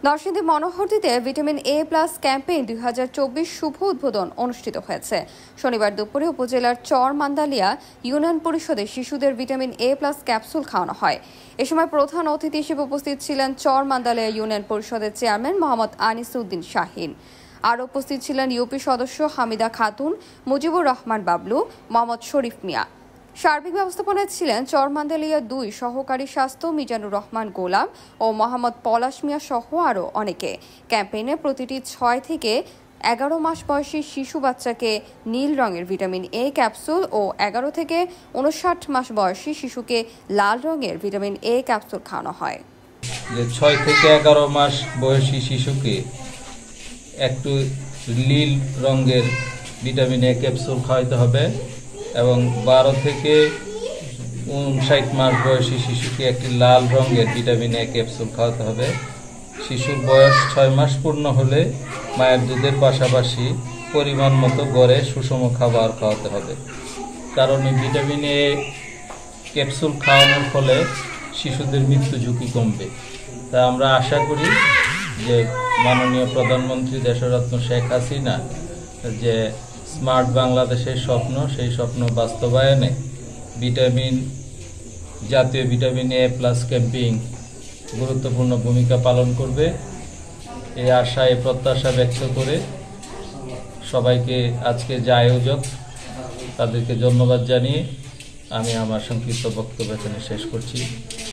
নরসিংদী মনোহরদীতে vitamin A plus campaign 2024 শুভ উদ্বোধন অনুষ্ঠিত হয়েছে। শনিবার দুপুরে উপজেলার চর মান্দালিয়া ইউনিয়ন পরিষদে শিশুদের ভিটামিন এ প্লাস ক্যাপসুল খাওয়ানো হয়। এ সময় প্রধান অতিথি হিসেবে উপস্থিত ছিলেন চর মান্দালিয়া ইউনিয়ন পরিষদের চেয়ারম্যান মোহাম্মদ আনিসউদ্দিন শাহিন। আরও উপস্থিত ছিলেন ইউপি সদস্য হামিদা খাতুন, মুজিবুর রহমান বাবলু, মোহাম্মদ শরীফ মিয়া। সার্বিক ব্যবস্থাপনায় ছিলেন চর মান্দালিয়া 2 সহকারী স্বাস্থ্য মিজানুর রহমান গোলাম ও মোহাম্মদ পলাশ মিয়া সহ আরও অনেকে। ক্যাম্পেইনে প্রতিটি 6 থেকে 11 মাস বয়সী শিশু বাচ্চাকে নীল রঙের ভিটামিন এ ক্যাপসুল ও 11 থেকে 59 মাস বয়সী শিশুকে লাল রঙের ভিটামিন এ ক্যাপসুল খাওয়ানো হয়। 6 থেকে 11 মাস বয়সী শিশুকে একটু নীল রঙের ভিটামিন এ ক্যাপসুল খাওয়াতে হবে এবং 12 থেকে 59 মাস বয়সী শিশুকে একটি লাল রঙের ভিটামিন এ ক্যাপসুল খাওয়াতে হবে। শিশুর বয়স 6 মাস পূর্ণ হলে মায়ের দুধের পাশাপাশি পরিমাণ মতো গড়ে সুষম খাবার খাওয়াতে হবে। কারণ এই ভিটামিন এ ক্যাপসুল খাওয়ানোর ফলে শিশুদের মৃত্যু ঝুঁকি কমবে। তা আমরা আশা করি যে মাননীয় প্রধানমন্ত্রী দেশরত্ন শেখ হাসিনা যে স্মার্ট বাংলাদেশের স্বপ্ন, সেই স্বপ্ন বাস্তবায়নে জাতীয় ভিটামিন এ প্লাস ক্যাম্পেইন গুরুত্বপূর্ণ ভূমিকা পালন করবে। এই আশা, এই প্রত্যাশা ব্যক্ত করে সবাইকে আজকে যে আয়োজক তাদেরকে ধন্যবাদ জানিয়ে আমি আমার সংক্ষিপ্ত বক্তব্য এখানে শেষ করছি।